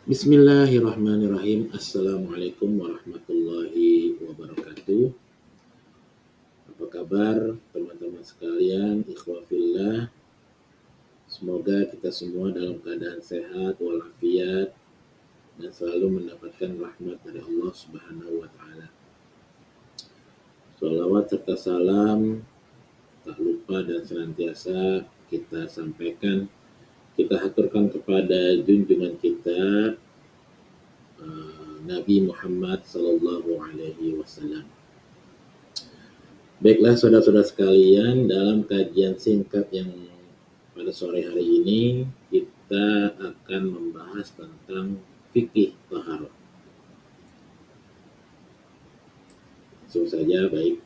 Bismillahirrahmanirrahim. Assalamualaikum warahmatullahi wabarakatuh. Apa kabar teman-teman sekalian, ikhwah fillah. Semoga kita semua dalam keadaan sehat walafiat dan selalu mendapatkan rahmat dari Allah Subhanahu wa taala. Shalawat serta salam tak lupa dan senantiasa kita sampaikan, kita haturkan kepada junjungan kita Nabi Muhammad sallallahu alaihi wasallam. Baiklah saudara-saudara sekalian, dalam kajian singkat yang pada sore hari ini kita akan membahas tentang fikih taharah. Langsung saja, baik.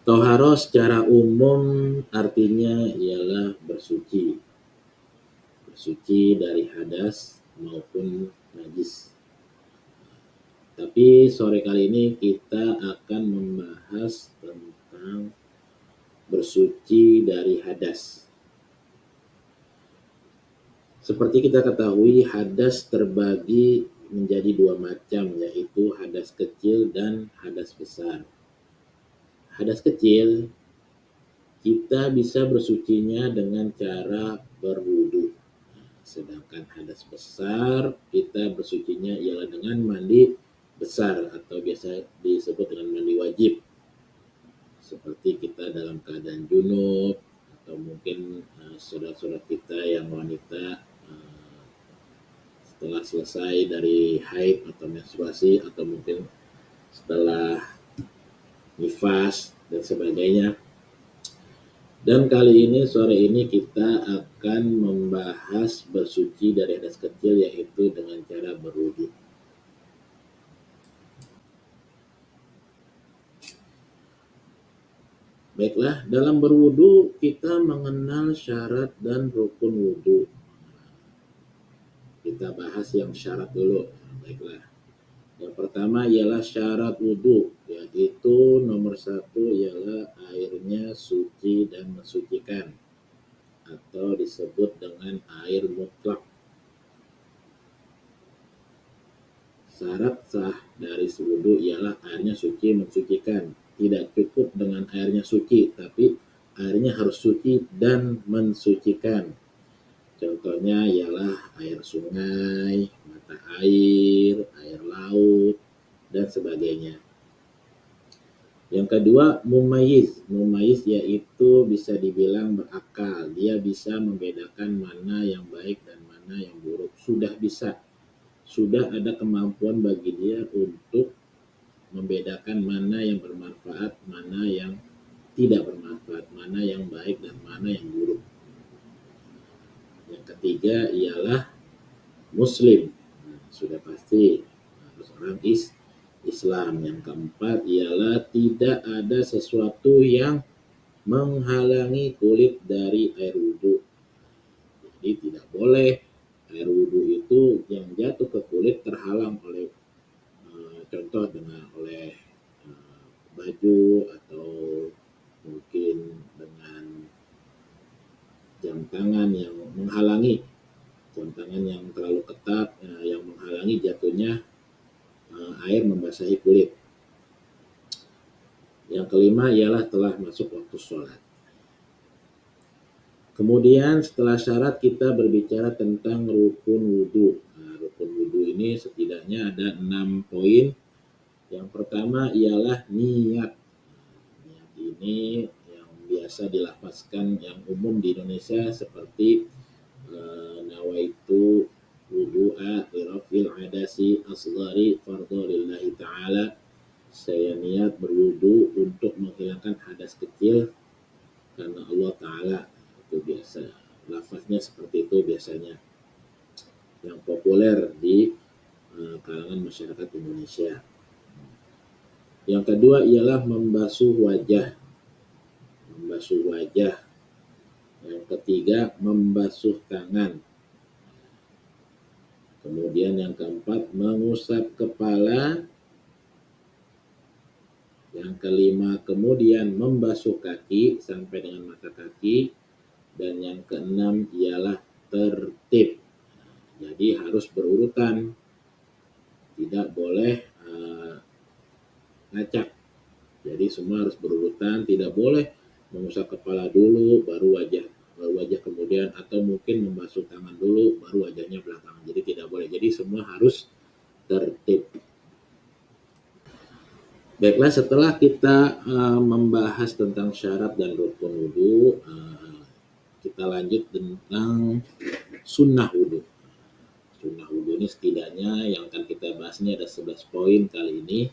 Taharah secara umum artinya ialah bersuci. Bersuci dari hadas maupun najis. Tapi sore kali ini kita akan membahas tentang bersuci dari hadas. Seperti kita ketahui, hadas terbagi menjadi dua macam, yaitu hadas kecil dan hadas besar. Hadas kecil, kita bisa bersucinya dengan cara berwudu. Sedangkan hadas besar, kita bersucinya ialah dengan mandi besar atau biasa disebut dengan mandi wajib. Seperti kita dalam keadaan junub atau mungkin saudara-saudara kita yang wanita setelah selesai dari haid atau menstruasi atau mungkin setelah nifas dan sebagainya. Dan kali ini, sore ini kita akan membahas bersuci dari hadas kecil, yaitu dengan cara berwudu. Baiklah, dalam berwudu kita mengenal syarat dan rukun wudu. Kita bahas yang syarat dulu. Baiklah. Yang pertama ialah syarat wudu, yaitu nomor 1 ialah airnya suci dan mensucikan, atau disebut dengan air mutlak. Syarat sah dari wudu ialah airnya suci mensucikan. Tidak cukup dengan airnya suci, tapi airnya harus suci dan mensucikan. Contohnya ialah air sungai, mata air, air laut, dan sebagainya. Yang kedua, mumayyiz. Mumayyiz yaitu bisa dibilang berakal. Dia bisa membedakan mana yang baik dan mana yang buruk. Sudah ada kemampuan bagi dia untuk membedakan mana yang bermanfaat, mana yang tidak bermanfaat, mana yang baik dan mana yang buruk. Yang ketiga ialah muslim. Sudah pasti harus orang Islam. Yang keempat ialah tidak ada sesuatu yang menghalangi kulit dari air wudhu. Jadi tidak boleh air wudhu itu yang jatuh ke kulit terhalang oleh contoh dengan oleh baju atau mungkin dengan jam tangan yang menghalangi, jam tangan yang terlalu ketat yang menghalangi jatuhnya air membasahi kulit. Yang kelima ialah telah masuk waktu sholat. Kemudian setelah syarat kita berbicara tentang rukun wudhu. Rukun wudhu ini setidaknya ada 6 poin. Yang pertama ialah niat. Niat ini yang biasa dilafazkan yang umum di Indonesia seperti nawaitu wudu'a lirafil adasi asghari fardhu lillahi ta'ala. Saya niat berwudu untuk menghilangkan hadas kecil karena Allah Ta'ala. Itu biasa, lafaznya seperti itu biasanya yang populer di kalangan masyarakat Indonesia. Yang kedua ialah membasuh wajah. Yang ketiga membasuh tangan. Kemudian yang keempat mengusap kepala. Yang kelima kemudian membasuh kaki sampai dengan mata kaki. Dan yang keenam ialah tertib. Jadi Jadi harus berurutan, tidak boleh ngacak. Jadi semua harus berurutan, tidak boleh mengusap kepala dulu, baru wajah kemudian, atau mungkin membasuh tangan dulu, baru wajahnya belakangan. Jadi tidak boleh. Jadi semua harus tertib. Baiklah, setelah kita membahas tentang syarat dan rukun wudhu, kita lanjut tentang sunnah wudhu. Sunnah wudhu ini setidaknya yang akan kita bahas ini ada 11 poin kali ini.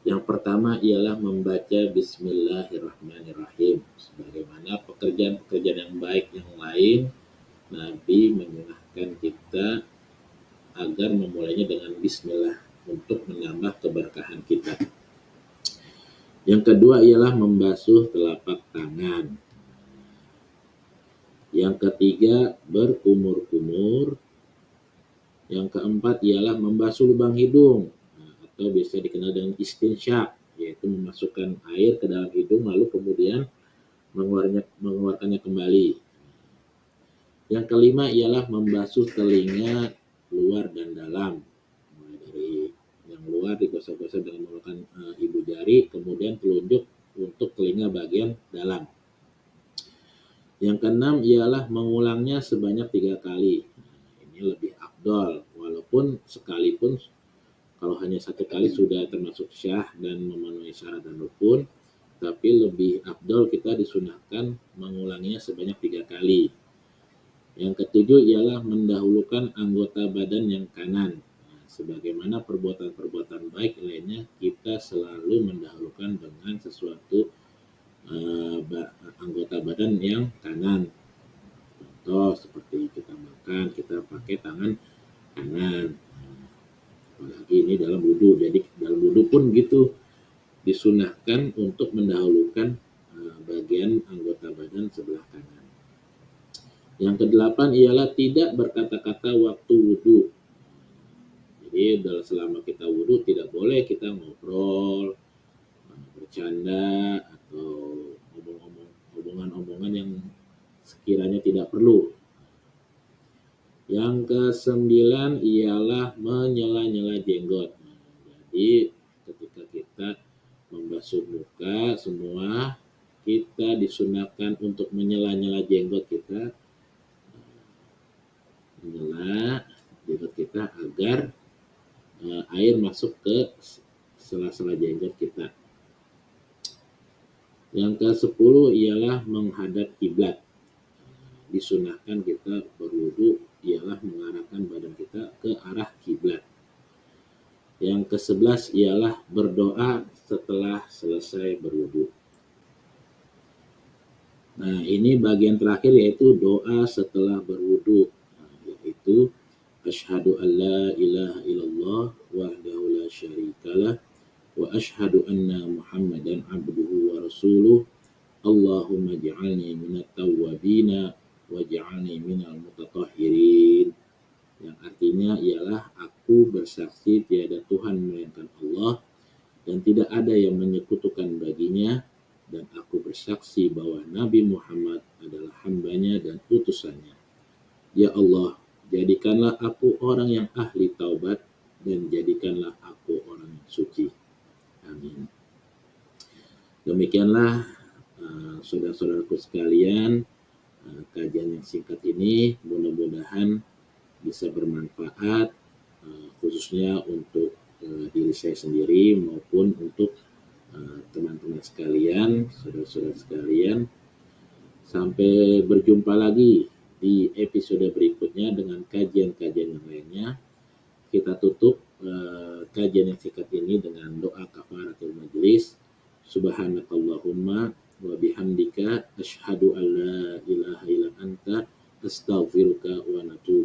Yang pertama ialah membaca Bismillahirrahmanirrahim. Sebagaimana pekerjaan-pekerjaan yang baik yang lain, Nabi menyunnahkan kita agar memulainya dengan Bismillah untuk menambah keberkahan kita. Yang kedua ialah membasuh telapak tangan. Yang ketiga berkumur-kumur. Yang keempat ialah membasuh lubang hidung, atau biasa dikenal dengan istinsyak, yaitu memasukkan air ke dalam hidung lalu kemudian mengeluarkannya kembali. Yang kelima ialah membasuh telinga luar dan dalam. Mulai dari yang luar digosok-gosok dengan menggunakan ibu jari, kemudian telunjuk untuk telinga bagian dalam. Yang keenam ialah mengulangnya sebanyak 3 kali. Ini lebih afdol, walaupun sekalipun kalau hanya 1 kali sudah termasuk syah dan memenuhi syarat dan rukun, tapi lebih afdol kita disunahkan mengulanginya sebanyak 3 kali. Yang ketujuh ialah mendahulukan anggota badan yang kanan. Sebagaimana perbuatan-perbuatan baik lainnya, kita selalu mendahulukan dengan sesuatu anggota badan yang kanan. Contoh seperti kita makan, kita pakai tangan kanan. Apalagi ini dalam wudhu. Jadi dalam wudhu pun gitu, disunahkan untuk mendahulukan bagian anggota badan sebelah kanan. Yang kedelapan ialah tidak berkata-kata waktu wudhu. Jadi selama kita wudhu tidak boleh kita ngobrol, bercanda, atau omongan-omongan yang sekiranya tidak perlu. Yang kesembilan ialah menyela-nyela jenggot. Jadi ketika kita membasuh muka semua, kita disunahkan untuk menyela-nyela jenggot kita, menyela jenggot kita agar air masuk ke sela-sela jenggot kita. Yang ke-10 ialah menghadap kiblat. Disunahkan kita berwudu ialah mengarahkan badan kita ke arah kiblat. Yang ke-11 ialah berdoa setelah selesai berwudu. Nah, ini bagian terakhir yaitu doa setelah berwudu, yaitu asyhadu an la ilaha illallah wahdahu la syarikalah wa asyhadu anna Muhammadan abduhu wa rasuluh. Allahumma ij'alni minat tawwabina waj'alni minal mutatahhirin. Yang artinya ialah aku bersaksi tiada Tuhan melainkan Allah dan tidak ada yang menyekutukan baginya, dan aku bersaksi bahwa Nabi Muhammad adalah hambanya dan utusannya. Ya Allah, jadikanlah aku orang yang ahli taubat dan jadikanlah aku orang yang suci. Amin. Demikianlah saudara-saudaraku sekalian, kajian yang singkat ini mudah-mudahan bisa bermanfaat, khususnya untuk diri saya sendiri maupun untuk teman-teman sekalian, saudara-saudara sekalian. Sampai berjumpa lagi di episode berikutnya dengan kajian-kajian yang lainnya. Kita tutup kajian yang singkat ini dengan doa kafaratul majelis. Subhanakallahumma wa bihamdika asyhadu an la ilaha illa anta astaghfiruka wa atubu